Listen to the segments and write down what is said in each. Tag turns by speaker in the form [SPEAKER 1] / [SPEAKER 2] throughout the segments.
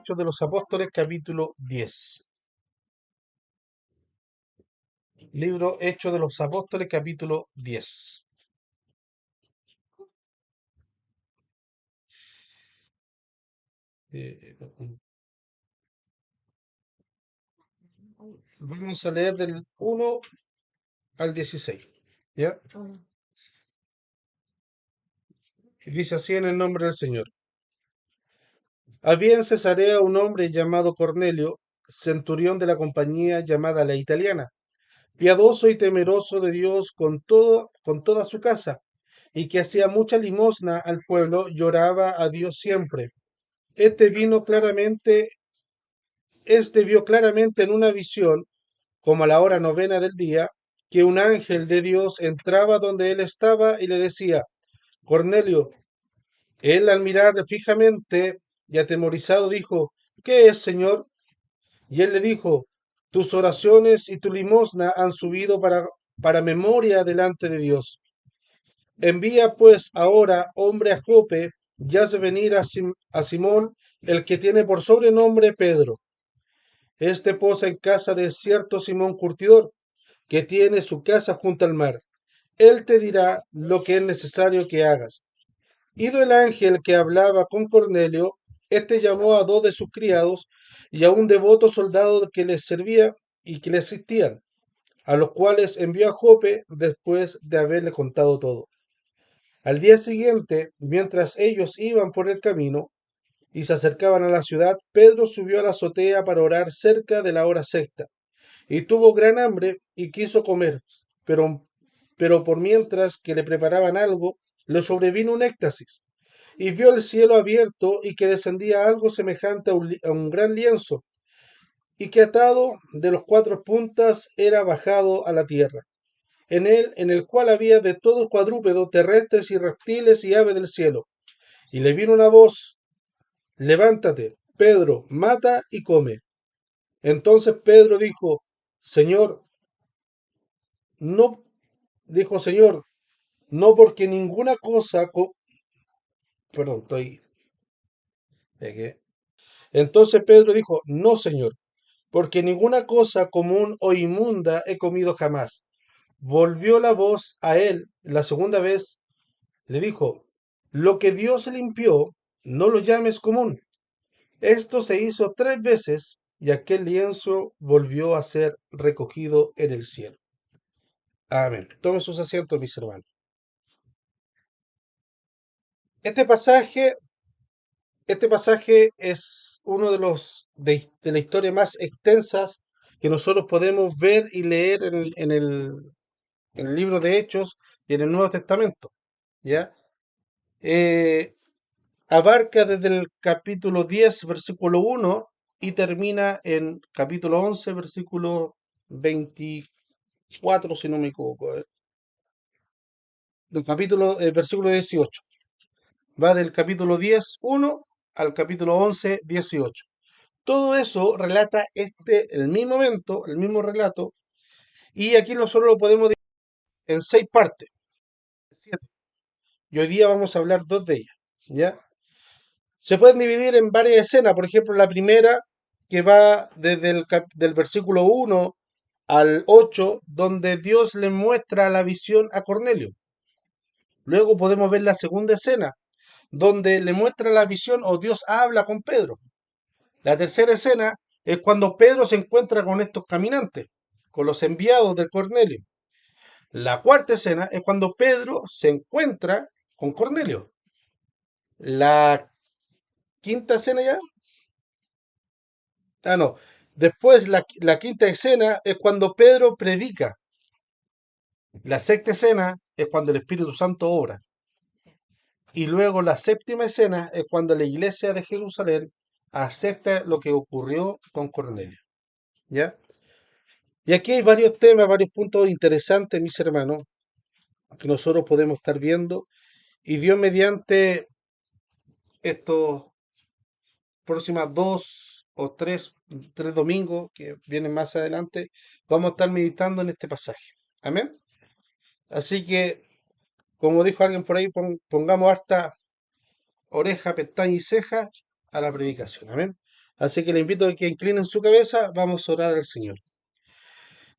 [SPEAKER 1] Hechos de los Apóstoles, capítulo 10. Libro Hechos de los Apóstoles, capítulo 10. Eh, Vamos a leer del 1 al 16. ¿Ya? Y dice así en el nombre del Señor. Había en Cesarea un hombre llamado Cornelio, centurión de la compañía llamada la Italiana, piadoso y temeroso de Dios con toda su casa, y que hacía mucha limosna al pueblo, lloraba a Dios siempre. Este vino claramente, este vio claramente en una visión, como a la hora novena del día, que un ángel de Dios entraba donde él estaba y le decía, Cornelio. Él al mirar fijamente y atemorizado dijo, ¿qué es, Señor? Y él le dijo, tus oraciones y tu limosna han subido para memoria delante de Dios. Envía pues ahora hombre a Jope y haz venir a Simón, el que tiene por sobrenombre Pedro. Este posa en casa de cierto Simón Curtidor, que tiene su casa junto al mar. Él te dirá lo que es necesario que hagas. Ido el ángel que hablaba con Cornelio, éste llamó a dos de sus criados y a un devoto soldado que les servía y que le asistían, a los cuales envió a Jope después de haberle contado todo. Al día siguiente, mientras ellos iban por el camino y se acercaban a la ciudad, Pedro subió a la azotea para orar cerca de la hora sexta, y tuvo gran hambre y quiso comer, pero, pero por mientras que le preparaban algo, le sobrevino un éxtasis y vio el cielo abierto y que descendía algo semejante a un gran lienzo, y que atado de los cuatro puntas era bajado a la tierra. En el cual había de todo cuadrúpedo, terrestres y reptiles y aves del cielo. Y le vino una voz, levántate, Pedro, mata y come. Entonces Pedro dijo, Señor, no, dijo Señor, no porque ninguna cosa, perdón, estoy, pegué. Entonces Pedro dijo, no, Señor, porque ninguna cosa común o inmunda he comido jamás. Volvió la voz a él la segunda vez, le dijo, lo que Dios limpió, no lo llames común. Esto se hizo tres veces y aquel lienzo volvió a ser recogido en el cielo. Amén. Tomen sus asientos, mis hermanos. Este pasaje, este pasaje es uno de la historia más extensas que nosotros podemos ver y leer en el libro de Hechos y en el Nuevo Testamento, ¿ya? Eh, Abarca desde el capítulo 10, versículo 1, y termina en capítulo 11, versículo 24, si no me equivoco. Versículo 18. Va del capítulo 10, 1 al capítulo 11, 18. Todo eso relata el mismo evento, el mismo relato, y aquí nosotros lo podemos dividir en seis partes, siete. Y hoy día vamos a hablar dos de ellas, ¿ya? Se pueden dividir en varias escenas, por ejemplo, la primera que va desde del versículo 1 al 8, donde Dios le muestra la visión a Cornelio. Luego podemos ver la segunda escena, donde le muestra la visión o Dios habla con Pedro. La tercera escena es cuando Pedro se encuentra con estos caminantes, con los enviados del Cornelio. La cuarta escena es cuando Pedro se encuentra con Cornelio. La quinta escena ya. Ah, no. Después la quinta escena es cuando Pedro predica. La sexta escena es cuando el Espíritu Santo obra. Y luego la séptima escena es cuando la iglesia de Jerusalén acepta lo que ocurrió con Cornelio. ¿Ya? Y aquí hay varios temas, varios puntos interesantes, mis hermanos, que nosotros podemos estar viendo. Y Dios mediante estos próximas tres domingos que vienen más adelante, vamos a estar meditando en este pasaje. Amén. Así que, como dijo alguien por ahí, pongamos harta oreja, pestaña y ceja a la predicación. Amén. Así que le invito a que inclinen su cabeza, vamos a orar al Señor.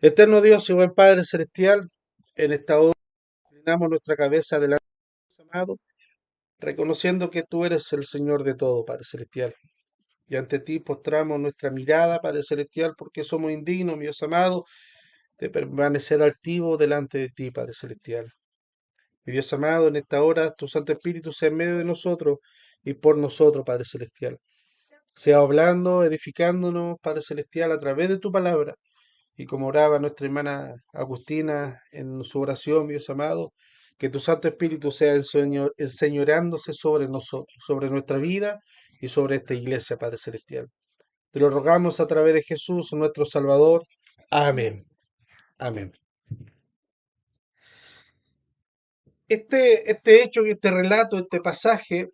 [SPEAKER 1] Eterno Dios y buen Padre Celestial, en esta hora inclinamos nuestra cabeza delante de Dios amado, reconociendo que tú eres el Señor de todo, Padre Celestial. Y ante ti postramos nuestra mirada, Padre Celestial, porque somos indignos, mi Dios amado, de permanecer altivo delante de ti, Padre Celestial. Mi Dios amado, en esta hora tu Santo Espíritu sea en medio de nosotros y por nosotros, Padre Celestial. Sea hablando, edificándonos, Padre Celestial, a través de tu palabra. Y como oraba nuestra hermana Agustina en su oración, mi Dios amado, que tu Santo Espíritu sea enseñoreándose sobre nosotros, sobre nuestra vida y sobre esta iglesia, Padre Celestial. Te lo rogamos a través de Jesús, nuestro Salvador. Amén. Amén. Este hecho, este relato, este pasaje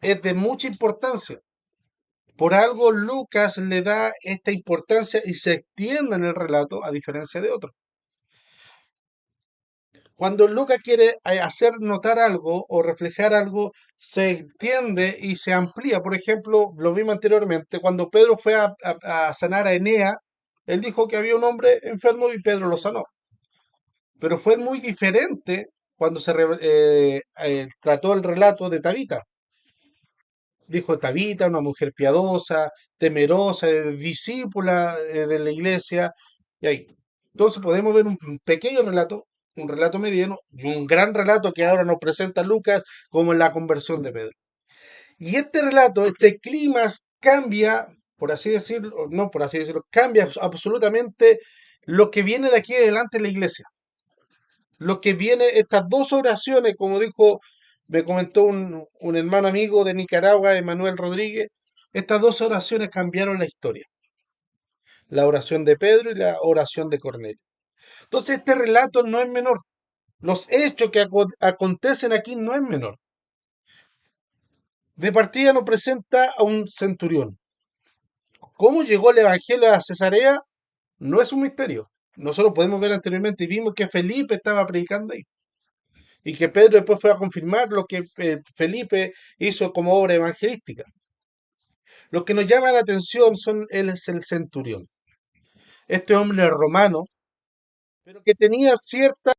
[SPEAKER 1] es de mucha importancia. Por algo Lucas le da esta importancia y se extiende en el relato a diferencia de otros. Cuando Lucas quiere hacer notar algo o reflejar algo, se extiende y se amplía. Por ejemplo, lo vimos anteriormente, cuando Pedro fue a sanar a Enea, él dijo que había un hombre enfermo y Pedro lo sanó. Pero fue muy diferente cuando trató el relato de Tabita. Dijo Tabita, una mujer piadosa, temerosa, discípula de la iglesia. Y ahí. Entonces podemos ver un pequeño relato, un relato mediano y un gran relato que ahora nos presenta Lucas como la conversión de Pedro. Y este relato, este clima cambia, por así decirlo, no por así decirlo, cambia absolutamente lo que viene de aquí adelante en la iglesia. Lo que viene, estas dos oraciones, como dijo, me comentó un hermano amigo de Nicaragua, Emanuel Rodríguez, estas dos oraciones cambiaron la historia. La oración de Pedro y la oración de Cornelio. Entonces este relato no es menor. Los hechos que acontecen aquí no es menor. De partida nos presenta a un centurión. ¿Cómo llegó el evangelio a Cesarea? No es un misterio. Nosotros podemos ver anteriormente y vimos que Felipe estaba predicando ahí. Y que Pedro después fue a confirmar lo que Felipe hizo como obra evangelística. Lo que nos llama la atención él es el centurión. Este hombre romano, pero que tenía cierta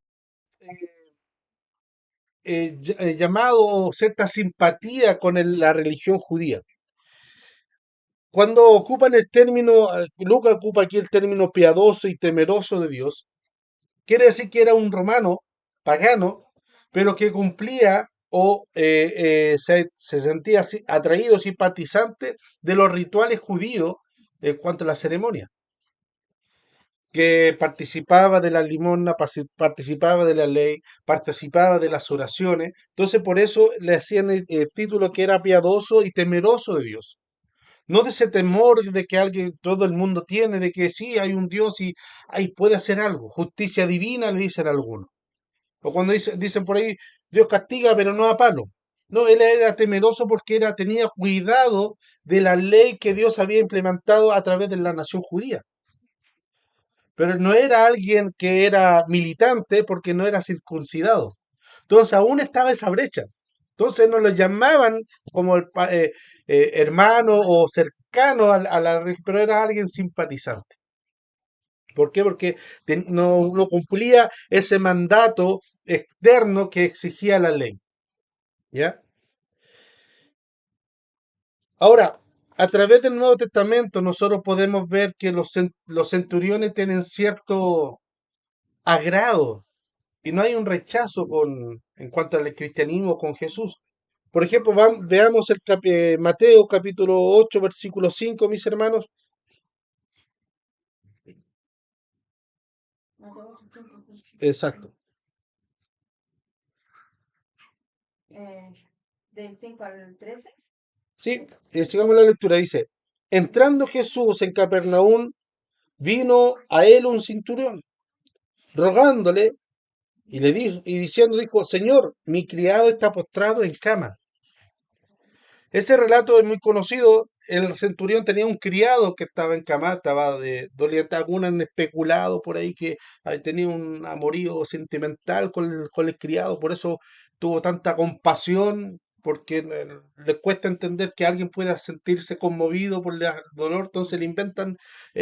[SPEAKER 1] llamado o cierta simpatía con la religión judía. Cuando ocupan el término, Lucas ocupa aquí el término piadoso y temeroso de Dios, quiere decir que era un romano pagano, pero que cumplía o se sentía atraído, simpatizante de los rituales judíos en cuanto a la ceremonia, que participaba de la limosna, participaba de la ley, participaba de las oraciones. Entonces, por eso le hacían el título que era piadoso y temeroso de Dios. No de ese temor de que alguien, todo el mundo tiene, de que sí, hay un Dios y ahí puede hacer algo. Justicia divina, le dicen algunos. O cuando dicen por ahí, Dios castiga, pero no a palo. No, él era temeroso porque tenía cuidado de la ley que Dios había implementado a través de la nación judía. Pero no era alguien que era militante porque no era circuncidado. Entonces aún estaba esa brecha. Entonces no lo llamaban como hermano o cercano a la religión, pero era alguien simpatizante. ¿Por qué? Porque no cumplía ese mandato externo que exigía la ley. ¿Ya? Ahora, a través del Nuevo Testamento nosotros podemos ver que los centuriones tienen cierto agrado y no hay un rechazo en cuanto al cristianismo con Jesús. Por ejemplo, veamos Mateo capítulo 8, versículo 5, mis hermanos. Exacto. Sí, sigamos la lectura. Dice, entrando Jesús en Capernaum, vino a él un centurión, rogándole y le dijo, y diciendo, dijo, Señor, mi criado está postrado en cama. Ese relato es muy conocido. El centurión tenía un criado que estaba en cama, estaba de doliente. Algunos han especulado por ahí que tenía un amorío sentimental con el criado, por eso tuvo tanta compasión porque les cuesta entender que alguien pueda sentirse conmovido por el dolor, entonces le inventan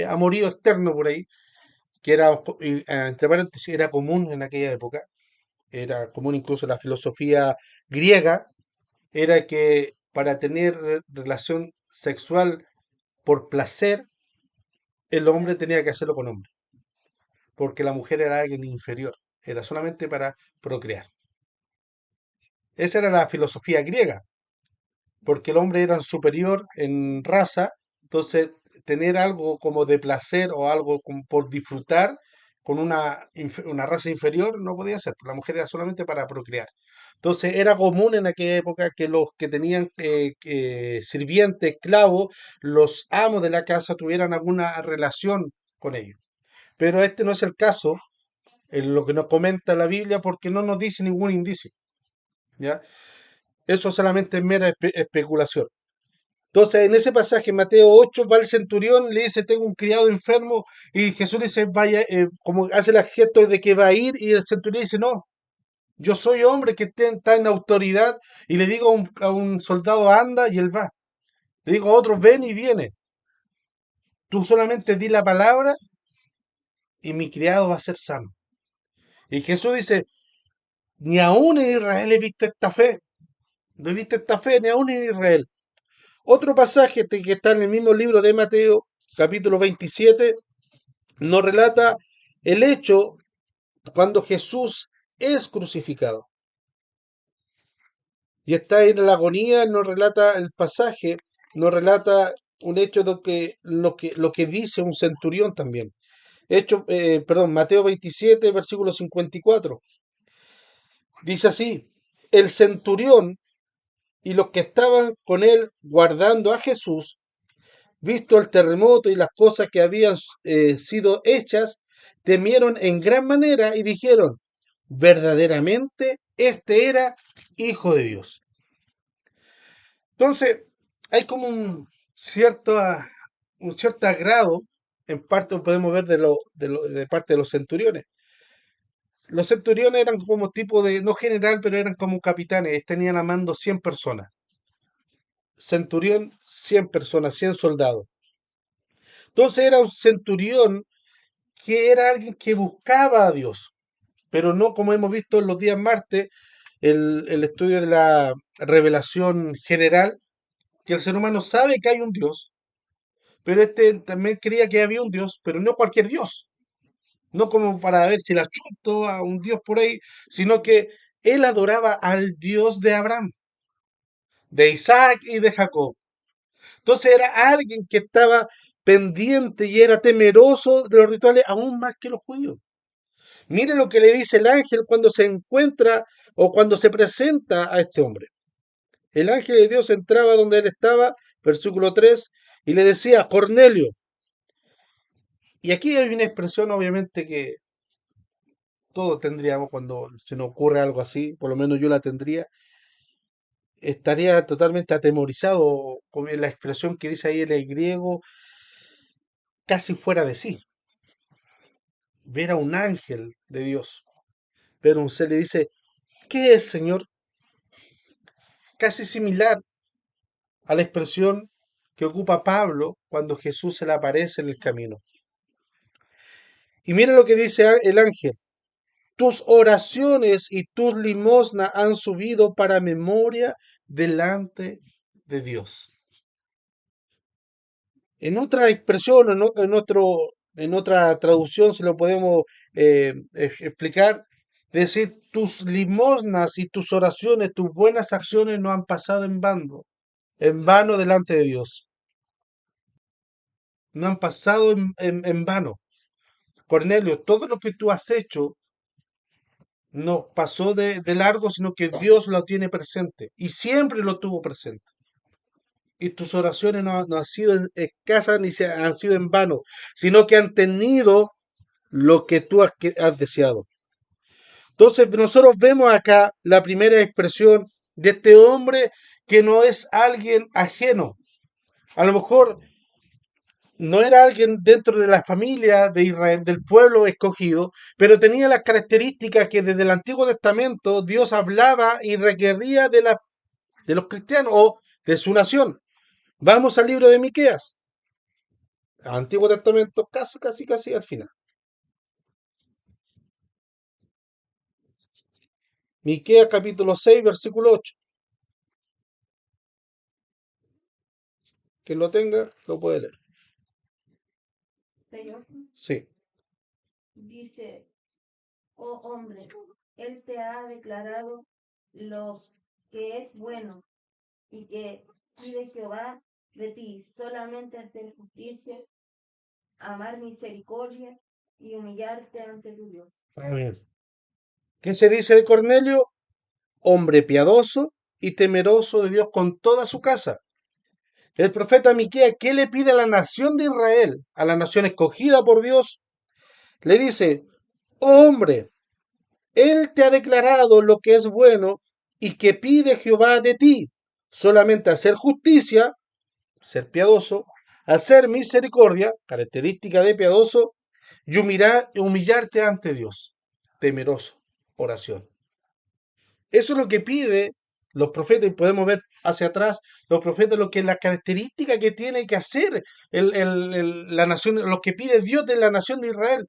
[SPEAKER 1] amorío externo por ahí, que era, entre paréntesis, era común en aquella época, era común incluso en la filosofía griega, era que para tener relación sexual por placer, el hombre tenía que hacerlo con hombre, porque la mujer era alguien inferior, era solamente para procrear. Esa era la filosofía griega, porque el hombre era superior en raza, entonces tener algo como de placer o algo como por disfrutar con una raza inferior no podía ser, la mujer era solamente para procrear. Entonces era común en aquella época que los que tenían sirvientes, esclavos, los amos de la casa tuvieran alguna relación con ellos. Pero este no es el caso, en lo que nos comenta la Biblia, porque no nos dice ningún indicio, ¿ya? Eso solamente es mera especulación. Entonces, en ese pasaje, Mateo 8, va el centurión, le dice, tengo un criado enfermo, y Jesús le dice, vaya, como hace el gesto de que va a ir, y el centurión dice, no, yo soy hombre que está en autoridad, y le digo a un soldado, anda, y él va. Le digo a otros, ven y viene. Tú solamente di la palabra, y mi criado va a ser sano. Y Jesús dice, ni aún en Israel he visto esta fe. No he visto esta fe, ni aún en Israel. Otro pasaje que está en el mismo libro de Mateo, capítulo 27, nos relata el hecho cuando Jesús es crucificado. Y está en la agonía, nos relata el pasaje, nos relata un hecho de lo que dice un centurión también. Mateo 27, versículo 54. Dice así, el centurión y los que estaban con él guardando a Jesús, visto el terremoto y las cosas que habían sido hechas, temieron en gran manera y dijeron, verdaderamente este era hijo de Dios. Entonces, hay como un cierto agrado, en parte podemos ver de parte de los centuriones. Los centuriones eran como tipo de, no general, pero eran como capitanes, tenían a mando 100 personas. Centurión, 100 personas, 100 soldados. Entonces era un centurión que era alguien que buscaba a Dios, pero no como hemos visto en los días martes, el estudio de la revelación general, que el ser humano sabe que hay un Dios, pero este también creía que había un Dios, pero no cualquier Dios, no como para ver si la chunto a un Dios por ahí, sino que él adoraba al Dios de Abraham, de Isaac y de Jacob. Entonces era alguien que estaba pendiente y era temeroso de los rituales aún más que los judíos. Mire lo que le dice el ángel cuando se encuentra o cuando se presenta a este hombre. El ángel de Dios entraba donde él estaba, versículo 3, y le decía, Cornelio. Y aquí hay una expresión, obviamente, que todos tendríamos cuando se nos ocurre algo así, por lo menos yo la tendría, estaría totalmente atemorizado con la expresión que dice ahí en el griego, casi fuera de sí. Ver a un ángel de Dios, ver a un ser, le dice, ¿qué es, Señor? Casi similar a la expresión que ocupa Pablo cuando Jesús se le aparece en el camino. Y mira lo que dice el ángel. Tus oraciones y tus limosnas han subido para memoria delante de Dios. En otra expresión, en otra traducción, se lo podemos explicar, decir, tus limosnas y tus oraciones, tus buenas acciones no han pasado en vano delante de Dios. No han pasado en vano. Cornelio, todo lo que tú has hecho no pasó de largo, sino que Dios lo tiene presente y siempre lo tuvo presente. Y tus oraciones no han sido escasas ni se han sido en vano, sino que han tenido lo que tú has deseado. Entonces, nosotros vemos acá la primera expresión de este hombre que no es alguien ajeno. A lo mejor no era alguien dentro de la familia de Israel, del pueblo escogido, pero tenía las características que desde el Antiguo Testamento Dios hablaba y requería de los cristianos o de su nación. Vamos al libro de Miqueas, Antiguo Testamento, casi, casi, casi al final. Miqueas capítulo 6, versículo 8. Quien lo tenga, lo puede leer. Sí.
[SPEAKER 2] Dice, oh hombre, él te ha declarado lo que es bueno y que pide Jehová de ti, solamente hacer justicia, amar misericordia y humillarte ante tu Dios.
[SPEAKER 1] Amén. ¿Qué se dice de Cornelio? Hombre piadoso y temeroso de Dios con toda su casa. El profeta Miqueas, ¿qué le pide a la nación de Israel, a la nación escogida por Dios? Le dice, oh hombre, él te ha declarado lo que es bueno y que pide Jehová de ti, solamente hacer justicia, ser piadoso, hacer misericordia, característica de piadoso, y humillarte ante Dios, temeroso, oración. Eso es lo que pide los profetas, y podemos ver hacia atrás, los profetas, lo que es la característica que tiene que hacer la nación, lo que pide Dios de la nación de Israel.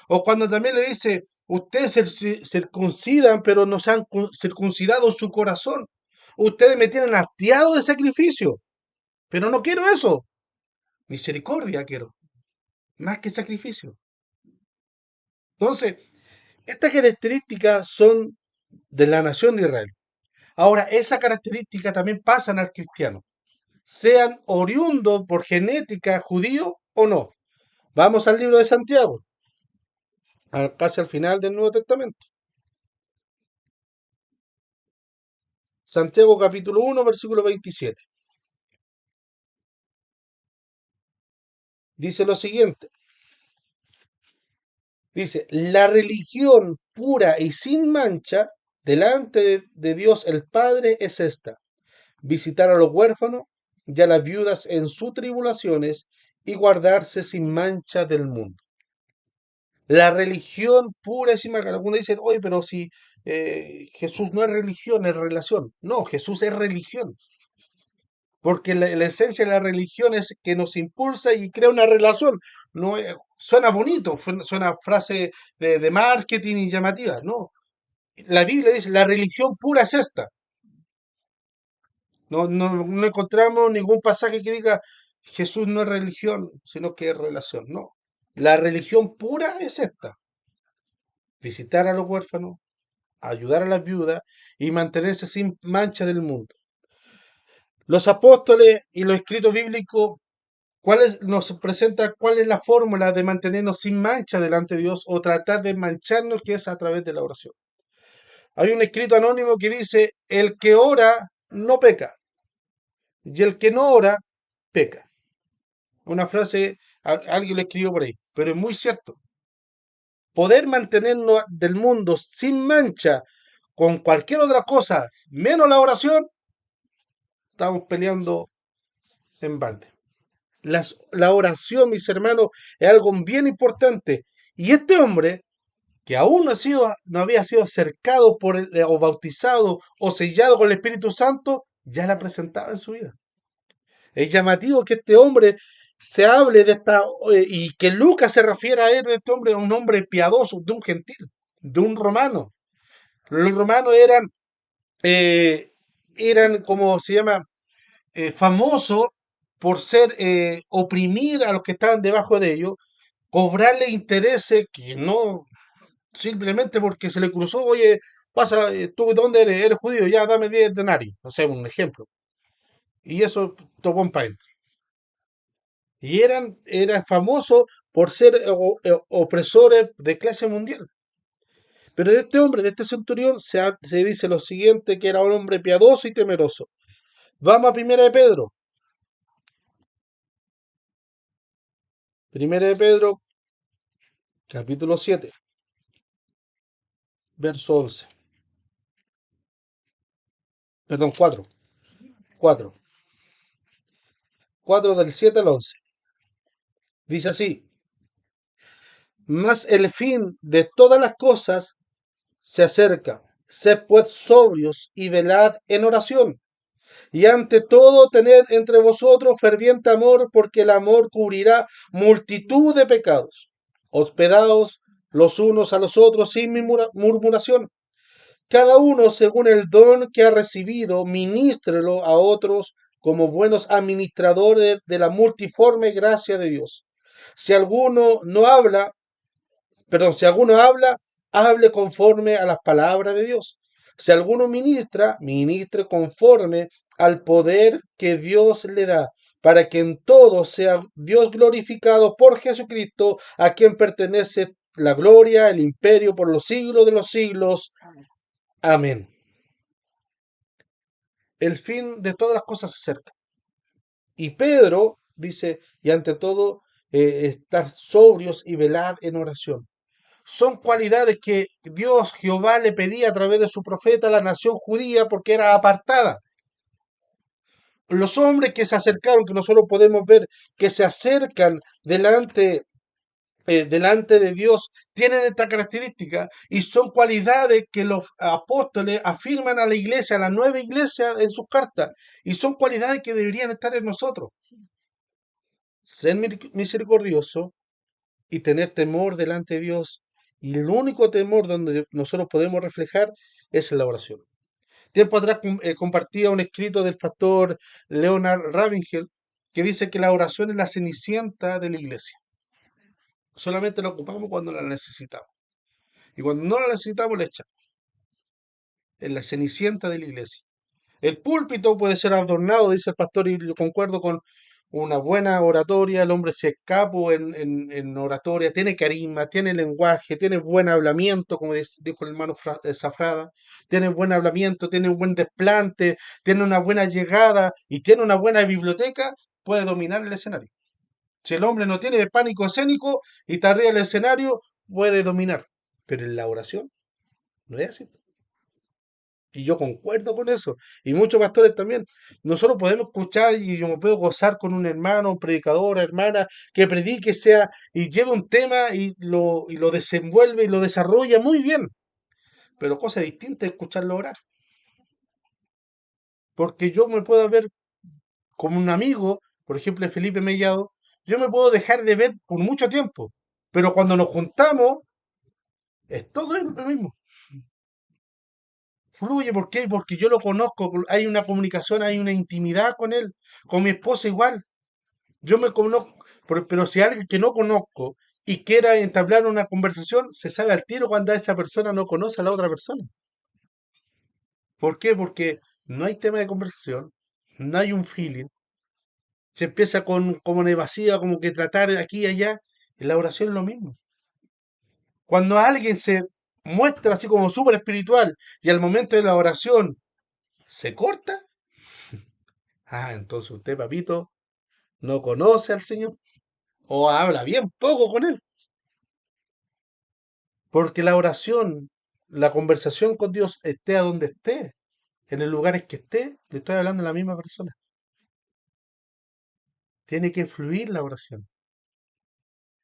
[SPEAKER 1] O cuando también le dice, ustedes circuncidan, pero no se han circuncidado su corazón. Ustedes me tienen hastiado de sacrificio, pero no quiero eso. Misericordia quiero, más que sacrificio. Entonces, estas características son de la nación de Israel. Ahora, esa característica también pasan al cristiano, sean oriundos por genética judío o no. Vamos al libro de Santiago, casi al final del Nuevo Testamento. Santiago capítulo 1, versículo 27. Dice lo siguiente. Dice, la religión pura y sin mancha delante de Dios el Padre es esta: visitar a los huérfanos y a las viudas en sus tribulaciones y guardarse sin mancha del mundo. La religión pura y sin mancha. Algunos dicen, oye, pero si Jesús no es religión, es relación. No, Jesús es religión. Porque la esencia de la religión es que nos impulsa y crea una relación. No suena bonito, suena frase de marketing y llamativa. No, la Biblia dice, la religión pura es esta. No encontramos ningún pasaje que diga Jesús no es religión, sino que es relación. No, la religión pura es esta: visitar a los huérfanos, ayudar a las viudas y mantenerse sin mancha del mundo. Los apóstoles y los escritos bíblicos, nos presenta cuál es la fórmula de mantenernos sin mancha delante de Dios o tratar de mancharnos, que es a través de la oración. Hay un escrito anónimo que dice, el que ora no peca y el que no ora peca. Una frase, alguien lo escribió por ahí, pero es muy cierto. Poder mantenernos del mundo sin mancha con cualquier otra cosa, menos la oración, estamos peleando en balde. La oración, mis hermanos, es algo bien importante. Y este hombre, que aún no había sido acercado o bautizado o sellado con el Espíritu Santo, ya la presentaba en su vida. Es llamativo que este hombre se hable de esta, y que Lucas se refiere a él, de este hombre, a un hombre piadoso, de un gentil, de un romano. Los romanos eran como se llama, famosos por oprimir a los que estaban debajo de ellos, cobrarle intereses que no, simplemente porque se le cruzó, oye, pasa, ¿tú de dónde eres? ¿Eres judío? Ya, dame 10 denarios, no sé, un ejemplo. Y eso topó para adentro. Y eran famosos por ser opresores de clase mundial. Pero de este hombre, de este centurión, se dice lo siguiente, que era un hombre piadoso y temeroso. Vamos a Primera de Pedro. Primera de Pedro, capítulo 7, verso 11. Perdón, 4. 4. 4 del 7 al 11. Dice así: mas el fin de todas las cosas se acerca. Sed pues sobrios y velad en oración. Y ante todo, tened entre vosotros ferviente amor, porque el amor cubrirá multitud de pecados. Hospedaos los unos a los otros sin murmuración. Cada uno, según el don que ha recibido, ministrelo a otros como buenos administradores de la multiforme gracia de Dios. Si alguno no habla, si alguno habla, hable conforme a las palabras de Dios. Si alguno ministra, ministre conforme al poder que Dios le da, para que en todo sea Dios glorificado por Jesucristo, a quien pertenece la gloria, el imperio por los siglos de los siglos. Amén. El fin de todas las cosas se acerca. Y Pedro dice, y ante todo, estar sobrios y velad en oración. Son cualidades que Dios, Jehová, le pedía a través de su profeta a la nación judía porque era apartada. Los hombres que se acercaron, que nosotros podemos ver, que se acercan delante de Dios, tienen esta característica y son cualidades que los apóstoles afirman a la iglesia, a la nueva iglesia en sus cartas, y son cualidades que deberían estar en nosotros. Ser misericordioso y tener temor delante de Dios. Y el único temor donde nosotros podemos reflejar es en la oración. Tiempo atrás compartía un escrito del pastor Leonard Ravenhill que dice que la oración es la cenicienta de la iglesia. Solamente la ocupamos cuando la necesitamos. Y cuando no la necesitamos, la echamos. Es la cenicienta de la iglesia. El púlpito puede ser adornado, dice el pastor, y yo concuerdo con una buena oratoria. El hombre se escapo en oratoria, tiene carisma, tiene lenguaje, tiene buen hablamiento, como dijo el hermano Zafrada, tiene buen hablamiento, tiene un buen desplante, tiene una buena llegada y tiene una buena biblioteca, puede dominar el escenario. Si el hombre no tiene pánico escénico y está arriba del escenario, puede dominar. Pero en la oración no es así. Y yo concuerdo con eso. Y muchos pastores también. Nosotros podemos escuchar y yo me puedo gozar con un hermano, un predicador, hermana, que predique, sea, y lleva un tema y lo desenvuelve y lo desarrolla muy bien. Pero cosa distinta es escucharlo orar. Porque yo me puedo ver como un amigo, por ejemplo, Felipe Mellado, yo me puedo dejar de ver por mucho tiempo. Pero cuando nos juntamos, es todo lo mismo. Fluye, ¿por qué? Porque yo lo conozco, hay una comunicación, hay una intimidad con él, con mi esposa igual. Yo me conozco, pero si alguien que no conozco y quiera entablar una conversación, se sabe al tiro cuando esa persona no conoce a la otra persona. ¿Por qué? Porque no hay tema de conversación, no hay un feeling. Se empieza con como una evasiva, como que tratar de aquí y allá. En la oración es lo mismo. Cuando alguien se muestra así como súper espiritual y al momento de la oración se corta, entonces usted, papito, no conoce al Señor o habla bien poco con Él. Porque la oración, la conversación con Dios, esté a donde esté, en el lugar en que esté, le estoy hablando a la misma persona. Tiene que fluir la oración.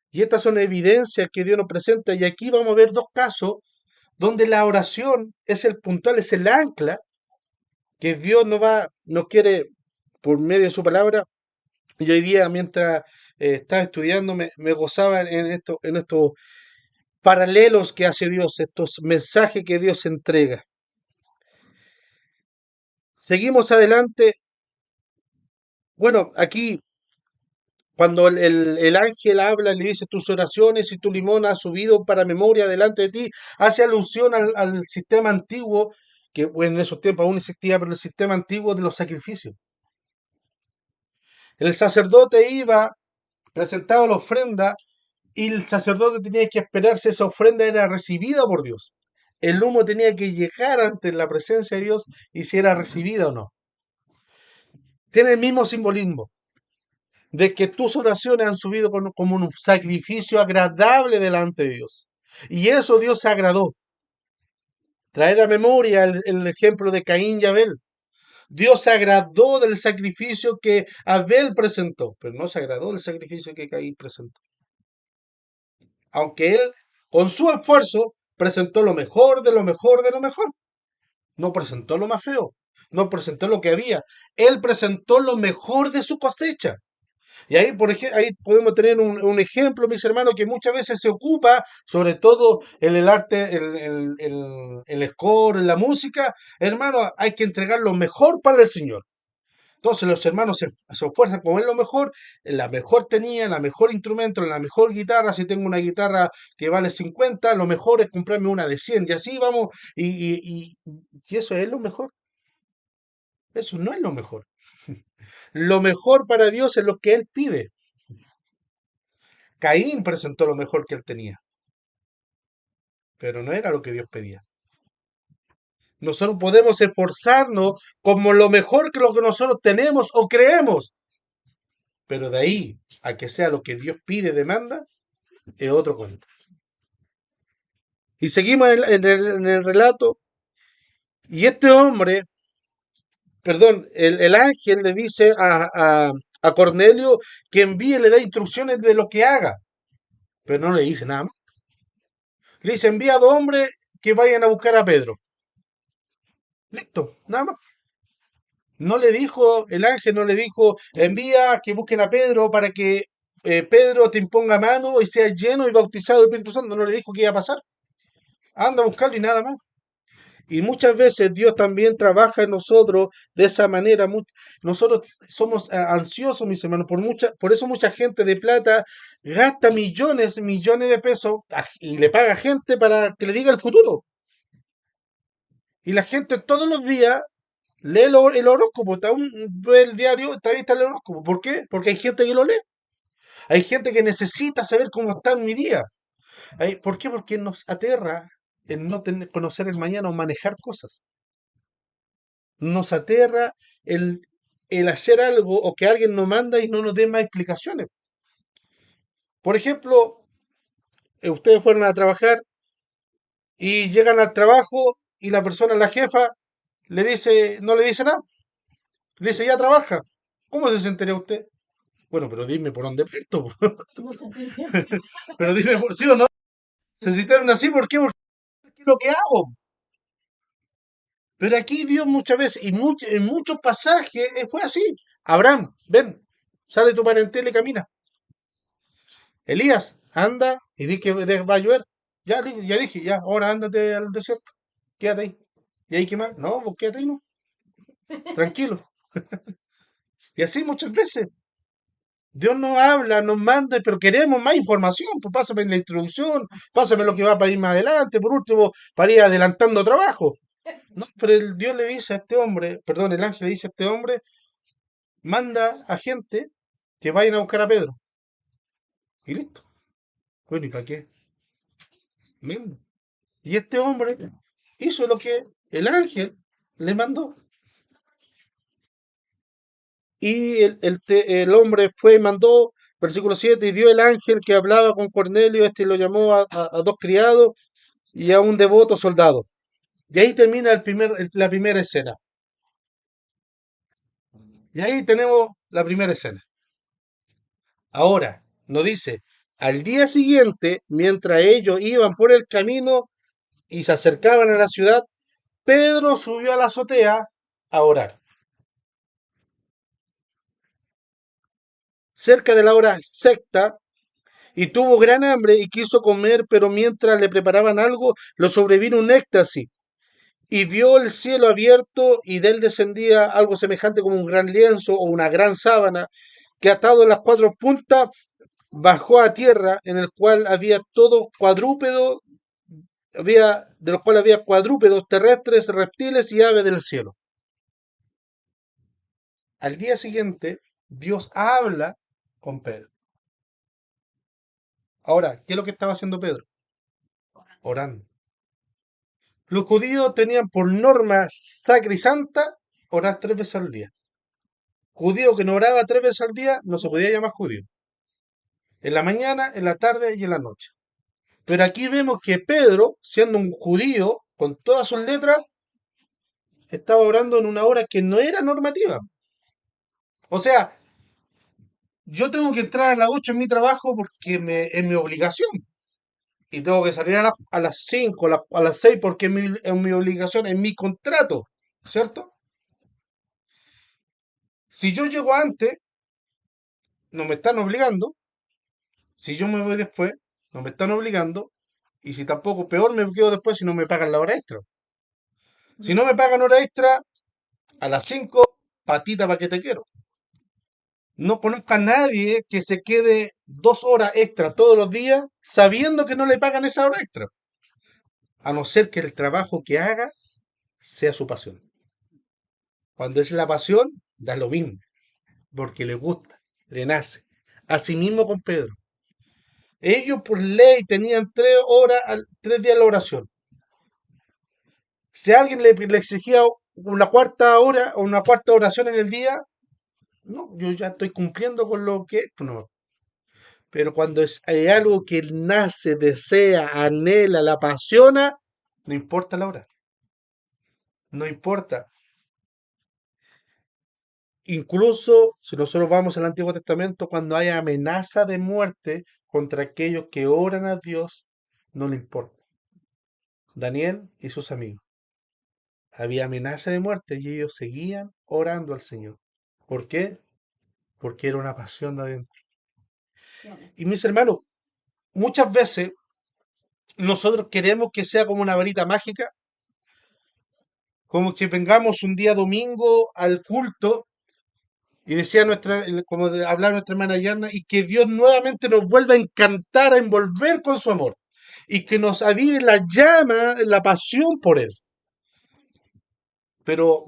[SPEAKER 1] Y estas son evidencias que Dios nos presenta. Y aquí vamos a ver dos casos donde la oración es el puntual, es el ancla que Dios nos quiere por medio de su palabra. Y hoy día, mientras estaba estudiando, me gozaba en estos paralelos que hace Dios, estos mensajes que Dios entrega. Seguimos adelante. Bueno, aquí cuando el ángel habla, le dice tus oraciones y tu limón ha subido para memoria delante de ti, hace alusión al sistema antiguo, que bueno, en esos tiempos aún existía, pero el sistema antiguo de los sacrificios. El sacerdote iba, presentaba la ofrenda y el sacerdote tenía que esperar si esa ofrenda era recibida por Dios. El humo tenía que llegar ante la presencia de Dios y si era recibida o no. Tiene el mismo simbolismo de que tus oraciones han subido como un sacrificio agradable delante de Dios. Y eso Dios se agradó. Traer a memoria el ejemplo de Caín y Abel. Dios se agradó del sacrificio que Abel presentó, pero no se agradó del sacrificio que Caín presentó. Aunque él, con su esfuerzo, presentó lo mejor de lo mejor de lo mejor. No presentó lo más feo. no presentó lo que había, él presentó lo mejor de su cosecha. Y ahí, por ejemplo, ahí podemos tener un ejemplo, mis hermanos, que muchas veces se ocupa, sobre todo en el arte, el score, en la música. Hermano, hay que entregar lo mejor para el Señor. Entonces los hermanos se esfuerzan como es lo mejor, la mejor tenía, la mejor instrumento, la mejor guitarra. Si tengo una guitarra que vale 50, lo mejor es comprarme una de 100. Y así vamos, y eso es lo mejor. Eso no es lo mejor. Lo mejor para Dios es lo que Él pide. Caín presentó lo mejor que él tenía, pero no era lo que Dios pedía. Nosotros podemos esforzarnos como lo mejor que lo que nosotros tenemos o creemos, pero de ahí a que sea lo que Dios pide, demanda, es otro cuento. Y seguimos en el relato, y este hombre, perdón, el ángel le dice a Cornelio que envíe, le da instrucciones de lo que haga, pero no le dice nada más. Le dice, envía a 2 hombres que vayan a buscar a Pedro. Listo, nada más. No le dijo, el ángel no le dijo, envía que busquen a Pedro para que Pedro te imponga mano y sea lleno y bautizado del Espíritu Santo. No le dijo qué iba a pasar. Anda a buscarlo y nada más. Y muchas veces Dios también trabaja en nosotros de esa manera. Nosotros somos ansiosos, mis hermanos. Por eso mucha gente de plata gasta millones, millones de pesos y le paga gente para que le diga el futuro. Y la gente todos los días lee el horóscopo, ve el diario, está ahí está el horóscopo. ¿Por qué? Porque hay gente que lo lee. Hay gente que necesita saber cómo está mi día. ¿Por qué? Porque nos aterra el no conocer el mañana o manejar cosas. Nos aterra el hacer algo o que alguien nos manda y no nos dé más explicaciones. Por ejemplo, ustedes fueron a trabajar y llegan al trabajo y la persona, la jefa, le dice, no le dice nada. Le dice, ya trabaja. ¿Cómo se sentiría usted? Bueno, pero dime por dónde parto. Pero dime por sí o no. Se citaron así, ¿por qué? Porque es lo que hago. Pero aquí Dios muchas veces, y en muchos pasajes, fue así. Abraham, ven, sale de tu parentela y camina. Elías, anda y di que va a llover. Ya dije, ya, ahora ándate al desierto. Quédate ahí. ¿Y ahí qué más? No, pues quédate ahí, no. Tranquilo. Y así muchas veces. Dios nos habla, nos manda, pero queremos más información. Pues pásame la introducción, pásame lo que va para ir más adelante, por último, para ir adelantando trabajo. No, pero Dios le dice a este hombre, perdón, el ángel le dice a este hombre, manda a gente que vayan a buscar a Pedro. Y listo. Bueno, ¿y para qué? Manda. Y este hombre hizo lo que el ángel le mandó. Y el hombre fue y mandó, versículo 7, y dio el ángel que hablaba con Cornelio, este lo llamó a 2 criados y a un devoto soldado. Y ahí termina la primera escena. Y ahí tenemos la primera escena. Ahora, nos dice, al día siguiente, mientras ellos iban por el camino y se acercaban a la ciudad, Pedro subió a la azotea a orar. Cerca de la hora sexta, y tuvo gran hambre y quiso comer, pero mientras le preparaban algo, lo sobrevino un éxtasis. Y vio el cielo abierto y de él descendía algo semejante como un gran lienzo o una gran sábana que atado en las 4 puntas bajó a tierra, en el cual había todo cuadrúpedo, de los cuales había cuadrúpedos terrestres, reptiles y aves del cielo. Al día siguiente, Dios habla con Pedro. Ahora, ¿qué es lo que estaba haciendo Pedro? Orando. Los judíos tenían por norma sacrisanta orar 3 veces al día. Judío que no oraba 3 veces al día no se podía llamar judío. En la mañana, en la tarde y en la noche. Pero aquí vemos que Pedro, siendo un judío con todas sus letras, estaba orando en una hora que no era normativa. O sea, yo tengo que entrar a las 8 en mi trabajo porque es mi obligación. Y tengo que salir a las 5, a las 6 porque es mi obligación, es mi contrato. ¿Cierto? Si yo llego antes, no me están obligando. Si yo me voy después, no me están obligando. Y si tampoco, peor me quedo después si no me pagan la hora extra. Si no me pagan hora extra, a las 5 patita pa' que te quiero. No conozco a nadie que se quede 2 horas extra todos los días sabiendo que no le pagan esa hora extra. A no ser que el trabajo que haga sea su pasión. Cuando es la pasión, da lo mismo, porque le gusta, le nace. Asimismo con Pedro. Ellos por ley tenían 3 horas, 3 días la oración. Si alguien le exigía una cuarta hora o una cuarta oración en el día, no, yo ya estoy cumpliendo con lo que, no. Pero cuando hay algo que nace, desea, anhela, la apasiona, no importa la hora, no importa. Incluso si nosotros vamos al Antiguo Testamento, cuando hay amenaza de muerte contra aquellos que oran a Dios, no le importa. Daniel y sus amigos. Había amenaza de muerte y ellos seguían orando al Señor. ¿Por qué? Porque era una pasión de adentro. Y mis hermanos, muchas veces nosotros queremos que sea como una varita mágica, como que vengamos un día domingo al culto y decía hablaba nuestra hermana Yarna, y que Dios nuevamente nos vuelva a encantar, a envolver con su amor y que nos avive la llama, la pasión por Él. Pero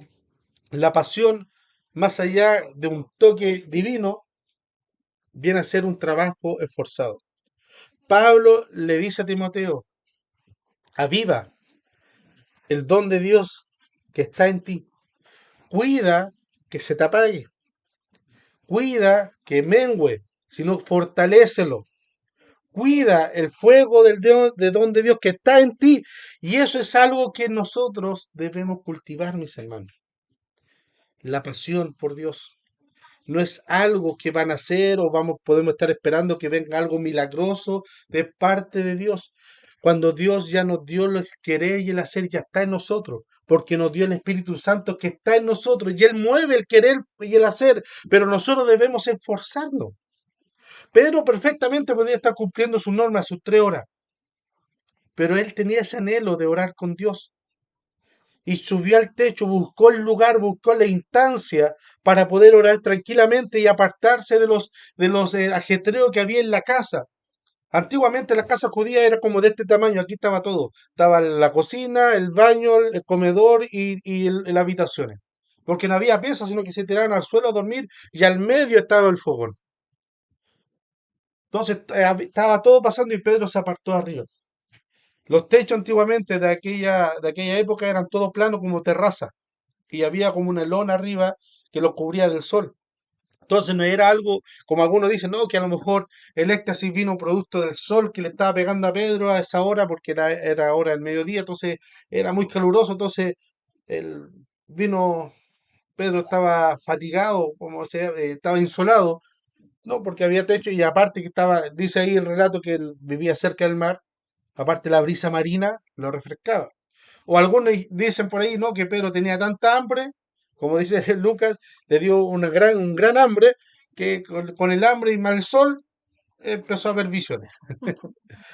[SPEAKER 1] la pasión, más allá de un toque divino, viene a ser un trabajo esforzado. Pablo le dice a Timoteo, aviva el don de Dios que está en ti. Cuida que se te apague. Cuida que mengüe, sino fortalécelo. Cuida el fuego de don de Dios que está en ti. Y eso es algo que nosotros debemos cultivar, mis hermanos. La pasión por Dios. No es algo que van a hacer o podemos estar esperando que venga algo milagroso de parte de Dios. Cuando Dios ya nos dio el querer y el hacer, ya está en nosotros, porque nos dio el Espíritu Santo que está en nosotros y Él mueve el querer y el hacer, pero nosotros debemos esforzarnos. Pedro perfectamente podía estar cumpliendo sus normas, sus 3 horas, pero él tenía ese anhelo de orar con Dios y subió al techo, buscó el lugar, buscó la instancia para poder orar tranquilamente y apartarse de los ajetreos que había en la casa. Antiguamente la casa judía era como de este tamaño, aquí estaba todo. Estaba la cocina, el baño, el comedor y las habitaciones. Porque no había piezas, sino que se tiraban al suelo a dormir y al medio estaba el fogón. Entonces estaba todo pasando y Pedro se apartó arriba. Los techos antiguamente de aquella época eran todos planos como terraza y había como una lona arriba que los cubría del sol. Entonces no era algo, como algunos dicen, no, que a lo mejor el éxtasis vino producto del sol que le estaba pegando a Pedro a esa hora, porque era hora del mediodía, entonces era muy caluroso, entonces el vino, Pedro estaba fatigado, estaba insolado, ¿no? Porque había techo y aparte que estaba, dice ahí el relato que él vivía cerca del mar, aparte la brisa marina lo refrescaba. O algunos dicen por ahí, no, que Pedro tenía tanta hambre, como dice Lucas, le dio un gran hambre, que con el hambre y mal sol empezó a ver visiones.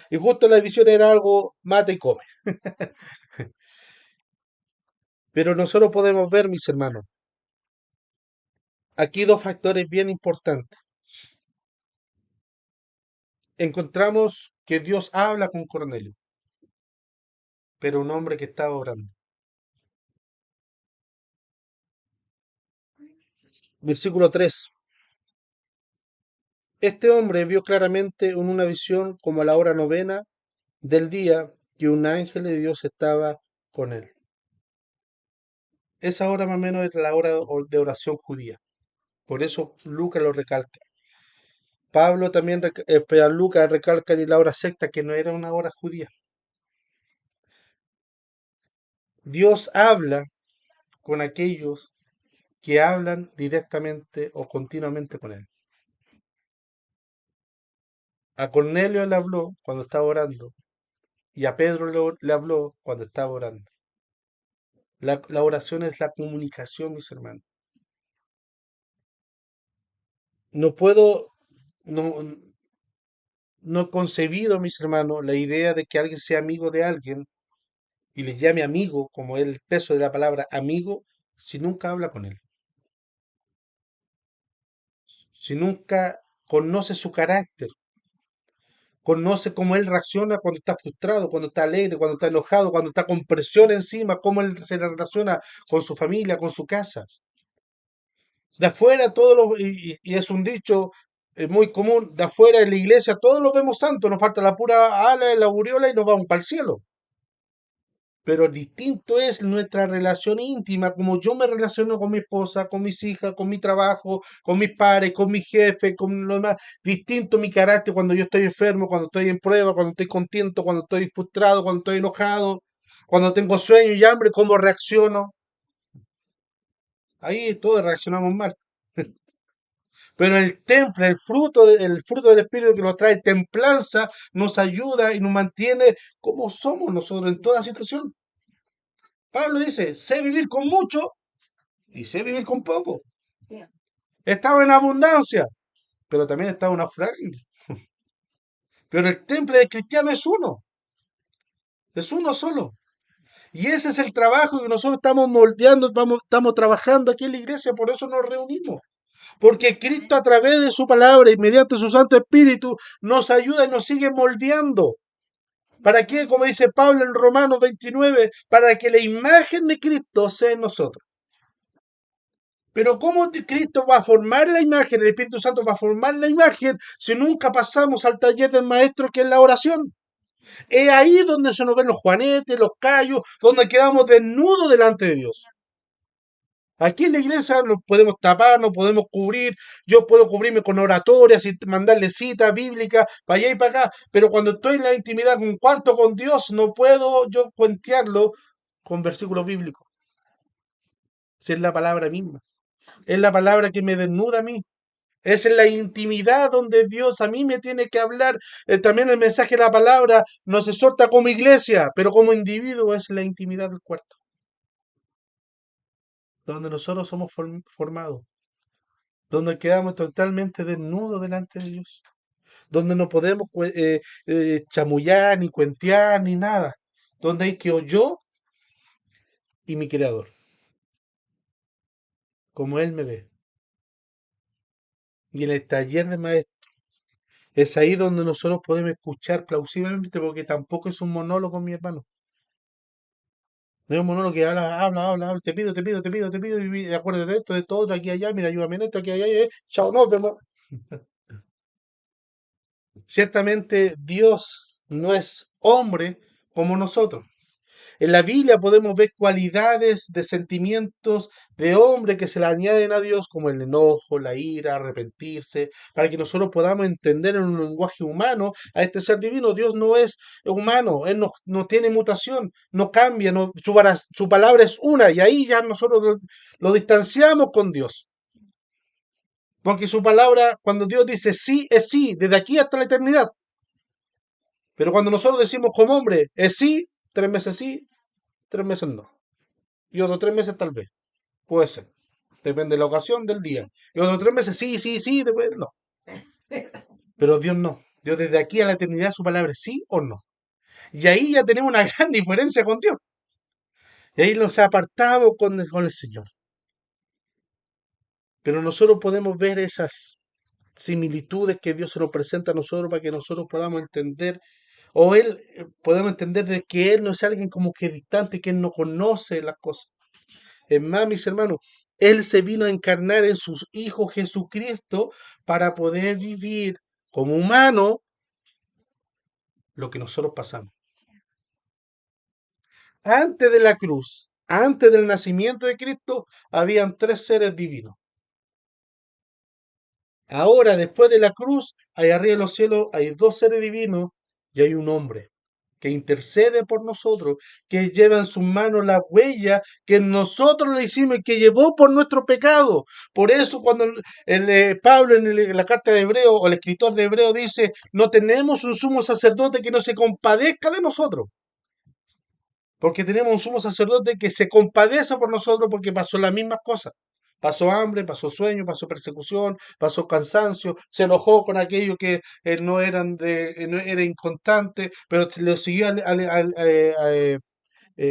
[SPEAKER 1] Y justo las visiones era algo mata y come. Pero nosotros podemos ver, mis hermanos, aquí dos factores bien importantes. Encontramos que Dios habla con Cornelio, pero un hombre que estaba orando. Versículo 3. Este hombre vio claramente en una visión como a la hora novena del día que un ángel de Dios estaba con él. Esa hora más o menos es la hora de oración judía. Por eso Lucas lo recalca. Pablo también, pero Lucas recalca en la hora sexta que no era una hora judía. Dios habla con aquellos que hablan directamente o continuamente con él. A Cornelio le habló cuando estaba orando y a Pedro le habló cuando estaba orando. La oración es la comunicación, mis hermanos. No puedo, no, no he concebido, mis hermanos, la idea de que alguien sea amigo de alguien y le llame amigo, como es el peso de la palabra amigo, si nunca habla con él, si nunca conoce su carácter, conoce cómo él reacciona cuando está frustrado, cuando está alegre, cuando está enojado, cuando está con presión encima, cómo él se relaciona con su familia, con su casa. De afuera todos los, y es un dicho muy común, de afuera en la iglesia todos los vemos santos, nos falta la pura ala de la aureola y nos vamos para el cielo. Pero distinto es nuestra relación íntima, como yo me relaciono con mi esposa, con mis hijas, con mi trabajo, con mis pares, con mi jefe, con lo demás. Distinto mi carácter cuando yo estoy enfermo, cuando estoy en prueba, cuando estoy contento, cuando estoy frustrado, cuando estoy enojado, cuando tengo sueño y hambre, cómo reacciono. Ahí todos reaccionamos mal. Pero el temple, el fruto del Espíritu que nos trae templanza, nos ayuda y nos mantiene como somos nosotros en toda situación. Pablo dice, sé vivir con mucho y sé vivir con poco. Estaba en abundancia, pero también estaba en naufragio. Pero el temple del cristiano es uno solo. Y ese es el trabajo que nosotros estamos moldeando, estamos trabajando aquí en la iglesia, por eso nos reunimos. Porque Cristo a través de su palabra y mediante su Santo Espíritu nos ayuda y nos sigue moldeando. ¿Para qué? Como dice Pablo en Romanos 29, para que la imagen de Cristo sea en nosotros. Pero ¿cómo Cristo va a formar la imagen, el Espíritu Santo va a formar la imagen si nunca pasamos al taller del maestro que es la oración? Es ahí donde se nos ven los juanetes, los callos, donde quedamos desnudos delante de Dios. Aquí en la iglesia nos podemos tapar, nos podemos cubrir, yo puedo cubrirme con oratorias y mandarle citas bíblicas para allá y para acá, pero cuando estoy en la intimidad, un cuarto con Dios, no puedo yo cuentearlo con versículos bíblicos. Si es la palabra misma, es la palabra que me desnuda a mí. Es en la intimidad donde Dios a mí me tiene que hablar. También el mensaje de la palabra nos exhorta como iglesia, pero como individuo es la intimidad del cuarto, donde nosotros somos formados, donde quedamos totalmente desnudos delante de Dios, donde no podemos chamullar, ni cuentear, ni nada, donde hay que yo y mi creador, como Él me ve. Y en el taller de maestro es ahí donde nosotros podemos escuchar plausiblemente, porque tampoco es un monólogo, mi hermano. No es un monólogo que habla, te pido, y acuérdate de esto, de todo, aquí, allá, mira, ayúdame en esto, aquí, allá, chao, nos vemos. Ciertamente Dios no es hombre como nosotros. En la Biblia podemos ver cualidades de sentimientos de hombre que se le añaden a Dios, como el enojo, la ira, arrepentirse, para que nosotros podamos entender en un lenguaje humano a este ser divino. Dios no es humano, Él no tiene mutación, no cambia, su palabra es una, y ahí ya nosotros lo distanciamos con Dios. Porque su palabra, cuando Dios dice sí, es sí, desde aquí hasta la eternidad. Pero cuando nosotros decimos como hombre, es sí, 3 meses no. Y otros 3 meses tal vez. Puede ser. Depende de la ocasión del día. Y otros 3 meses, sí, después no. Pero Dios no. Dios desde aquí a la eternidad su palabra es sí o no. Y ahí ya tenemos una gran diferencia con Dios. Y ahí nos apartamos con el Señor. Pero nosotros podemos ver esas similitudes que Dios se nos presenta a nosotros para que nosotros podamos entender, o Él podemos entender de que Él no es alguien como que distante, que Él no conoce las cosas. Es más, mis hermanos, Él se vino a encarnar en su Hijo Jesucristo para poder vivir como humano lo que nosotros pasamos. Antes de la cruz, antes del nacimiento de Cristo, habían 3 seres divinos. Ahora, después de la cruz, ahí arriba en los cielos hay 2 seres divinos y hay un hombre que intercede por nosotros, que lleva en sus manos la huella que nosotros le hicimos y que llevó por nuestro pecado. Por eso cuando Pablo en la carta de Hebreo o el escritor de Hebreo dice, no tenemos un sumo sacerdote que no se compadezca de nosotros, porque tenemos un sumo sacerdote que se compadece por nosotros porque pasó las mismas cosas. Pasó hambre, pasó sueño, pasó persecución, pasó cansancio, se enojó con aquello que no eran no era inconstante, pero lo siguió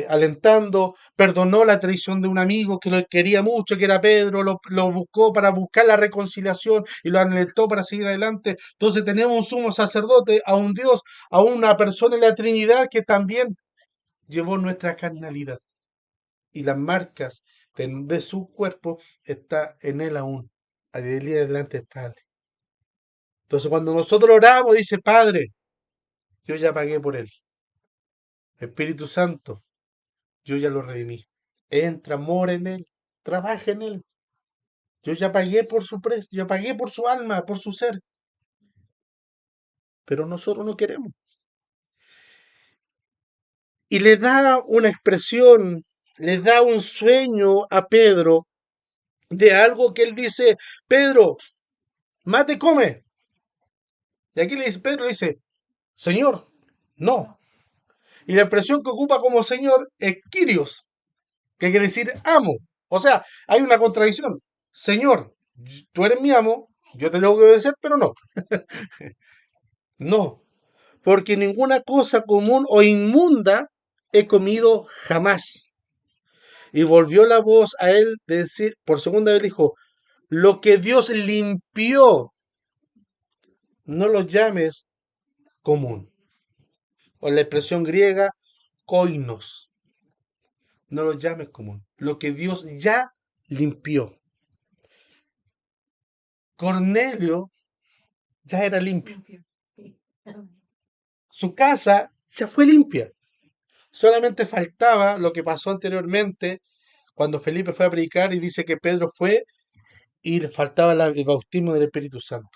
[SPEAKER 1] alentando, perdonó la traición de un amigo que lo quería mucho, que era Pedro, lo buscó para buscar la reconciliación y lo alentó para seguir adelante. Entonces tenemos un sumo sacerdote, a un Dios, a una persona en la Trinidad que también llevó nuestra carnalidad y las marcas de su cuerpo está en él aún. A día delante del Padre. Entonces cuando nosotros oramos, dice Padre, yo ya pagué por él. Espíritu Santo, yo ya lo redimí. Entra, mora en él, trabaja en él. Yo ya pagué por su precio, ya pagué por su alma, por su ser. Pero nosotros no queremos. Y le da una expresión, le da un sueño a Pedro de algo que él dice, Pedro, mate, come. Y aquí le dice, Pedro le dice, Señor, no. Y la expresión que ocupa como Señor es Kyrios, que quiere decir amo. O sea, hay una contradicción. Señor, tú eres mi amo, yo te tengo que obedecer, pero no. No, porque ninguna cosa común o inmunda he comido jamás. Y volvió la voz a él de decir, por segunda vez dijo, lo que Dios limpió, no lo llames común. O la expresión griega, koinos, no lo llames común. Lo que Dios ya limpió. Cornelio ya era limpio. Su casa ya fue limpia. Solamente faltaba lo que pasó anteriormente cuando Felipe fue a predicar y dice que Pedro fue y le faltaba el bautismo del Espíritu Santo.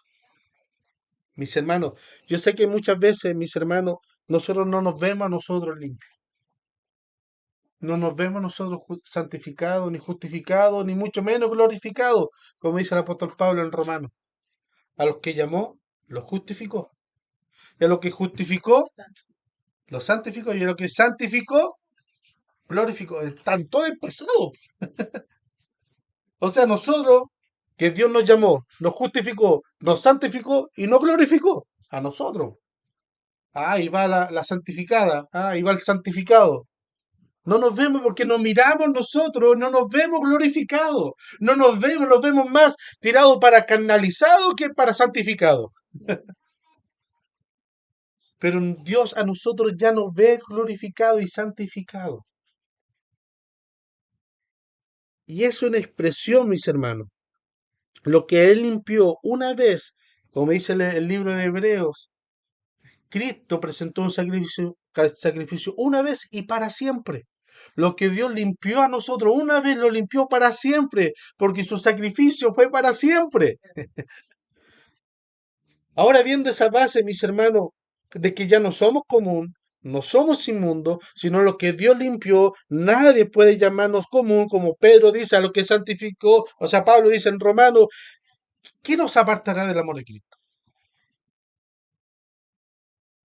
[SPEAKER 1] Mis hermanos, yo sé que muchas veces, mis hermanos, nosotros no nos vemos a nosotros limpios. No nos vemos a nosotros santificados, ni justificados, ni mucho menos glorificados, como dice el apóstol Pablo en Romanos. A los que llamó, los justificó. Y a los que justificó, los santificó. Y a los que santificó, glorificó. Están todos en pasado. O sea, nosotros, que Dios nos llamó, nos justificó, nos santificó y nos glorificó. A nosotros. Ah, ahí va la santificada. Ah, ahí va el santificado. No nos vemos porque nos miramos nosotros, no nos vemos glorificados. No nos vemos más tirados para canalizados que para santificados. Pero Dios a nosotros ya nos ve glorificado y santificado. Y es una expresión, mis hermanos. Lo que Él limpió una vez, como dice el libro de Hebreos, Cristo presentó un sacrificio una vez y para siempre. Lo que Dios limpió a nosotros una vez lo limpió para siempre, porque su sacrificio fue para siempre. Ahora viendo esa base, mis hermanos, de que ya no somos común, no somos inmundos, sino lo que Dios limpió, nadie puede llamarnos común, como Pedro dice, a lo que santificó, o sea, Pablo dice en Romanos, ¿qué nos apartará del amor de Cristo?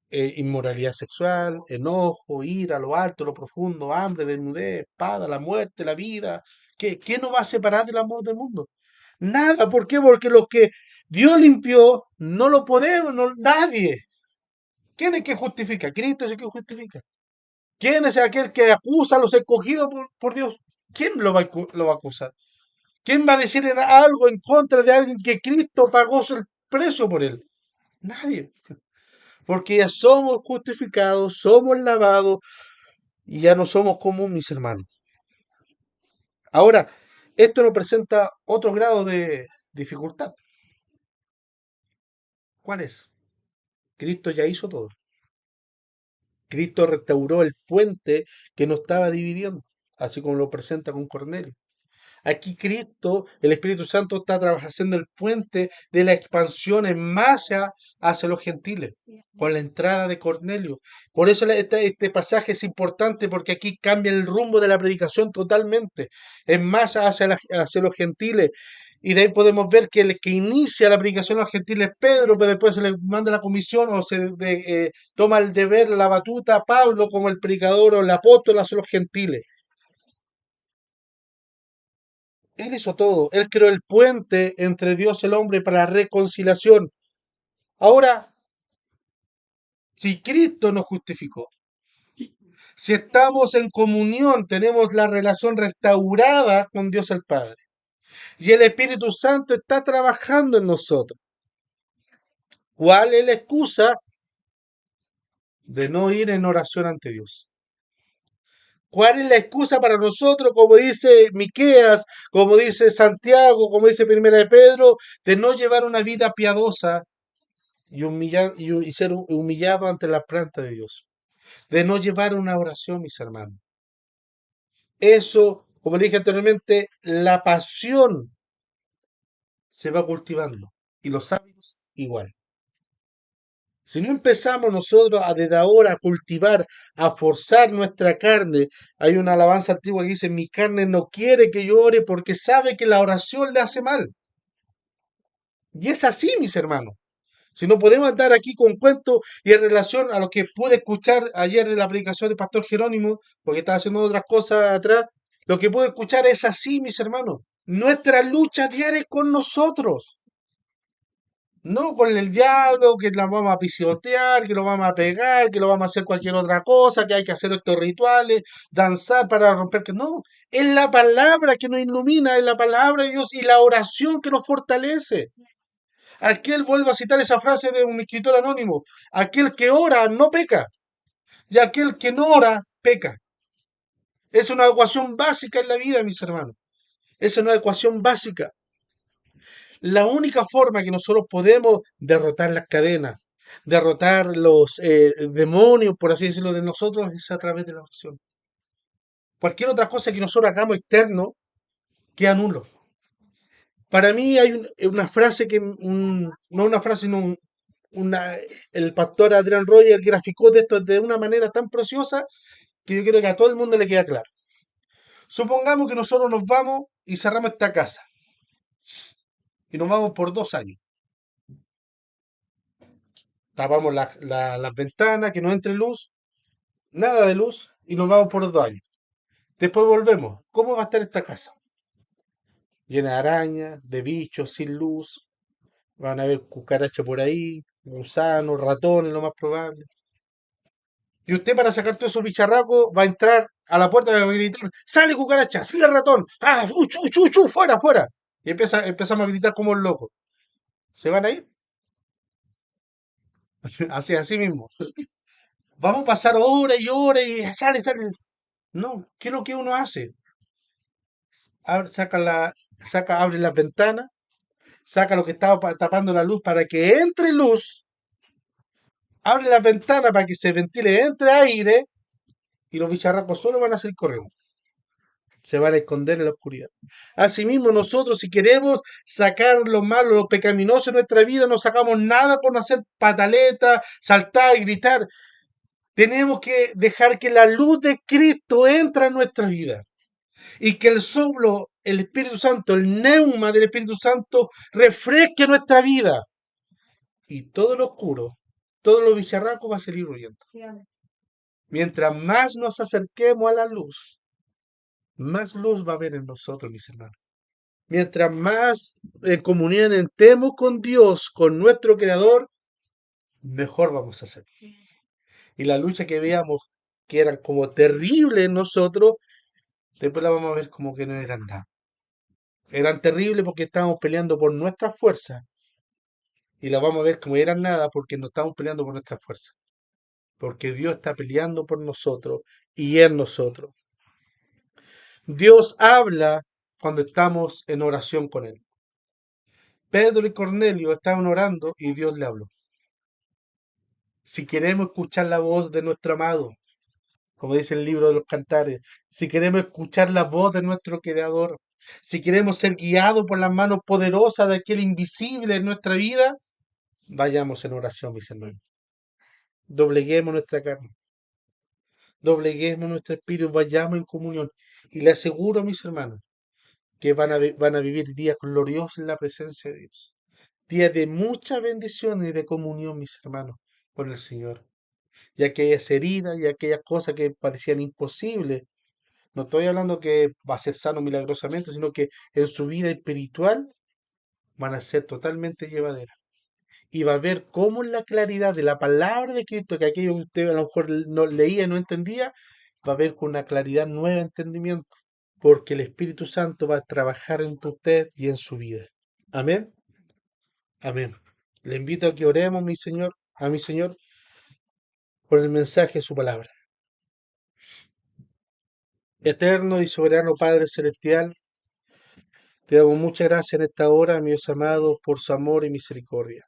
[SPEAKER 1] Inmoralidad sexual, enojo, ira, lo alto, lo profundo, hambre, desnudez, espada, la muerte, la vida. ¿Qué nos va a separar del amor del mundo? Nada, ¿por qué? Porque lo que Dios limpió no lo podemos, nadie. ¿Quién es que justifica? Cristo es el que justifica. ¿Quién es aquel que acusa a los escogidos por Dios? ¿Quién lo va a acusar? ¿Quién va a decir algo en contra de alguien que Cristo pagó el precio por él? Nadie. Porque ya somos justificados, somos lavados y ya no somos como mis hermanos. Ahora, esto nos presenta otro grado de dificultad. ¿Cuál es? Cristo ya hizo todo. Cristo restauró el puente que nos estaba dividiendo, así como lo presenta con Cornelio. Aquí Cristo, el Espíritu Santo, está haciendo el puente de la expansión en masa hacia los gentiles, con la entrada de Cornelio. Por eso este pasaje es importante, porque aquí cambia el rumbo de la predicación totalmente, en masa hacia los gentiles. Y de ahí podemos ver que el que inicia la predicación a los gentiles es Pedro, pero después se le manda la comisión o toma el deber, la batuta a Pablo como el predicador o el apóstol hacia los gentiles. Él hizo todo. Él creó el puente entre Dios y el hombre para la reconciliación. Ahora, si Cristo nos justificó, si estamos en comunión, tenemos la relación restaurada con Dios el Padre, y el Espíritu Santo está trabajando en nosotros, ¿cuál es la excusa de no ir en oración ante Dios? ¿Cuál es la excusa para nosotros, como dice Miqueas, como dice Santiago, como dice Primera de Pedro, de no llevar una vida piadosa y ser humillado ante la planta de Dios? De no llevar una oración, mis hermanos. Eso, como le dije anteriormente, la pasión se va cultivando y los hábitos igual. Si no empezamos nosotros a desde ahora a cultivar, a forzar nuestra carne, hay una alabanza antigua que dice, mi carne no quiere que yo ore porque sabe que la oración le hace mal. Y es así, mis hermanos. Si no podemos andar aquí con cuentos y en relación a lo que pude escuchar ayer de la predicación del pastor Jerónimo, porque estaba haciendo otras cosas atrás, lo que pude escuchar es así, mis hermanos. Nuestra lucha diaria es con nosotros. No con el diablo, que la vamos a pisotear, que lo vamos a pegar, que lo vamos a hacer cualquier otra cosa, que hay que hacer estos rituales, danzar para romper. Que no, es la palabra que nos ilumina, es la palabra de Dios y la oración que nos fortalece. Aquel, vuelvo a citar esa frase de un escritor anónimo, aquel que ora no peca, y aquel que no ora peca. Es una ecuación básica en la vida, mis hermanos. Es una ecuación básica. La única forma que nosotros podemos derrotar las cadenas, derrotar los demonios, por así decirlo, de nosotros, es a través de la oración. Cualquier otra cosa que nosotros hagamos externo, queda nulo. Para mí hay una frase no una frase, sino el pastor Adrián Roger graficó de esto de una manera tan preciosa que yo creo que a todo el mundo le queda claro. Supongamos que nosotros nos vamos y cerramos esta casa y nos vamos por 2 años. Tapamos las ventanas, que no entre luz, nada de luz y nos vamos por 2 años. Después volvemos. ¿Cómo va a estar esta casa? Llena de arañas, de bichos, sin luz. Van a haber cucarachas por ahí, gusanos, ratones, lo más probable. Y usted para sacar todos esos bicharracos va a entrar a la puerta y va a gritar, ¡sale cucaracha! ¡Sale ratón! ¡Ah! ¡Chu, chu, chu! ¡Fuera, fuera! Y empezamos a gritar como locos. ¿Se van a ir? Así mismo. Vamos a pasar horas y horas y sale, sale. No, ¿qué es lo que uno hace? Abre, abre las ventanas, saca lo que estaba tapando la luz para que entre luz, abre las ventanas para que se ventile, entre aire y los bicharracos solo van a salir corriendo. Se van a esconder en la oscuridad. Asimismo, nosotros, si queremos sacar lo malo, lo pecaminoso de nuestra vida, no sacamos nada por no hacer pataleta, saltar, gritar. Tenemos que dejar que la luz de Cristo entre en nuestra vida y que el soplo, el Espíritu Santo, el neuma del Espíritu Santo refresque nuestra vida. Y todo lo oscuro, todo lo bicharraco va a salir huyendo. Mientras más nos acerquemos a la luz, más luz va a haber en nosotros, mis hermanos. Mientras más en comunión entremos con Dios, con nuestro Creador, mejor vamos a ser. Y la lucha que veamos que eran como terribles en nosotros, después la vamos a ver como que no eran nada. Eran terribles porque estábamos peleando por nuestra fuerza. Y la vamos a ver como eran nada porque no estamos peleando por nuestra fuerza. Porque Dios está peleando por nosotros y en nosotros. Dios habla cuando estamos en oración con Él. Pedro y Cornelio estaban orando y Dios le habló. Si queremos escuchar la voz de nuestro amado, como dice el libro de los Cantares, si queremos escuchar la voz de nuestro Creador, si queremos ser guiados por las manos poderosas de aquel invisible en nuestra vida, vayamos en oración, mis hermanos. Dobleguemos nuestra carne, dobleguemos nuestro espíritu, vayamos en comunión. Y le aseguro, mis hermanos, que van a vivir días gloriosos en la presencia de Dios. Días de mucha bendición y de comunión, mis hermanos, con el Señor. Y aquellas heridas y aquellas cosas que parecían imposibles, No estoy hablando que va a ser sano milagrosamente, sino que en su vida espiritual van a ser totalmente llevaderas. Y va a ver cómo la claridad de la palabra de Cristo, que aquello que usted a lo mejor no leía y no entendía, va a ver con una claridad nueva entendimiento, porque el Espíritu Santo va a trabajar en usted y en su vida. Amén. Amén. Le invito a que oremos, a mi Señor, por el mensaje de su palabra. Eterno y soberano Padre Celestial, te damos muchas gracias en esta hora, mi Dios amado, por su amor y misericordia.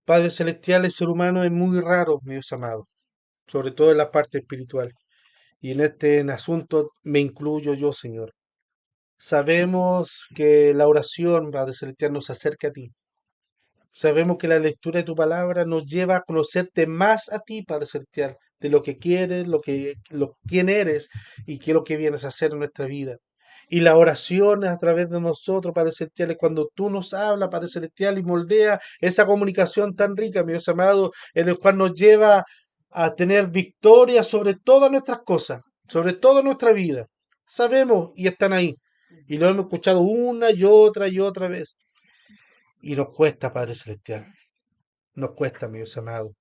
[SPEAKER 1] Padre Celestial, el ser humano es muy raro, mi Dios amado, sobre todo en la parte espiritual. Y en este asunto me incluyo yo, Señor. Sabemos que la oración, Padre Celestial, nos acerca a ti. Sabemos que la lectura de tu palabra nos lleva a conocerte más a ti, Padre Celestial, de lo que quieres, quién eres y qué es lo que vienes a hacer en nuestra vida. Y la oración a través de nosotros, Padre Celestial, es cuando tú nos hablas, Padre Celestial, y moldea esa comunicación tan rica, mi Dios amado, en el cual nos lleva a tener victoria sobre todas nuestras cosas, sobre toda nuestra vida. Sabemos y están ahí. Y lo hemos escuchado una y otra vez. Y nos cuesta, Padre Celestial. Nos cuesta, mi Dios amado.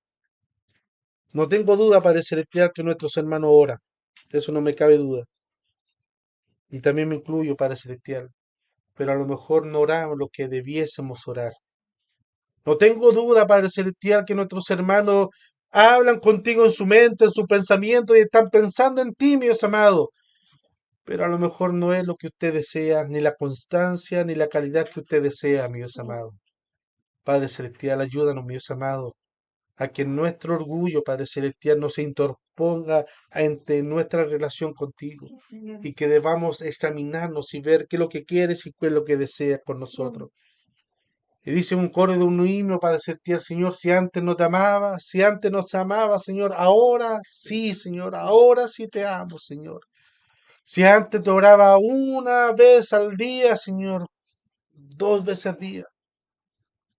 [SPEAKER 1] No tengo duda, Padre Celestial, que nuestros hermanos oran. De eso no me cabe duda. Y también me incluyo, Padre Celestial. Pero a lo mejor no oramos lo que debiésemos orar. No tengo duda, Padre Celestial, que nuestros hermanos hablan contigo en su mente, en su pensamiento y están pensando en ti, mi Dios amado. Pero a lo mejor no es lo que usted desea, ni la constancia, ni la calidad que usted desea, mi Dios amado. Padre Celestial, ayúdanos, mi Dios amado, a que nuestro orgullo, Padre Celestial, no se interponga ante nuestra relación contigo y que debamos examinarnos y ver qué es lo que quieres y qué es lo que deseas con nosotros. Y dice un coro de un himno, Padre Celestial, Señor, si antes no te amaba, si antes no te amaba, Señor, ahora sí, Señor, ahora sí te amo, Señor. Si antes te oraba una vez al día, Señor, dos veces al día,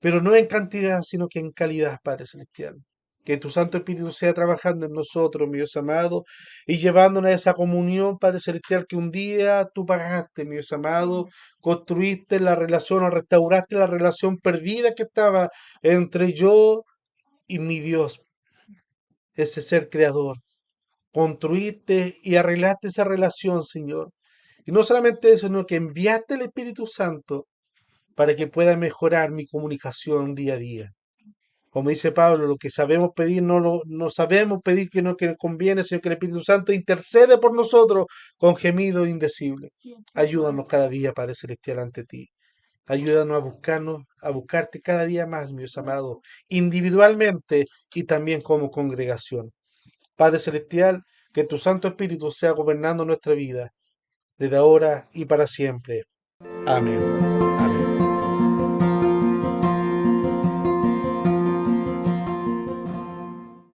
[SPEAKER 1] pero no en cantidad, sino que en calidad, Padre Celestial. Que tu Santo Espíritu sea trabajando en nosotros, mi Dios amado, y llevándonos a esa comunión, Padre Celestial, que un día tú pagaste, mi Dios amado, construiste la relación o restauraste la relación perdida que estaba entre yo y mi Dios, ese ser creador. Construiste y arreglaste esa relación, Señor. Y no solamente eso, sino que enviaste el Espíritu Santo para que pueda mejorar mi comunicación día a día. Como dice Pablo, lo que sabemos pedir no sabemos pedir que no que conviene, sino que el Espíritu Santo intercede por nosotros con gemido indecible. Ayúdanos cada día, Padre Celestial, ante ti. Ayúdanos a buscarte cada día más, mi Dios amado, individualmente y también como congregación. Padre Celestial, que tu Santo Espíritu sea gobernando nuestra vida, desde ahora y para siempre. Amén.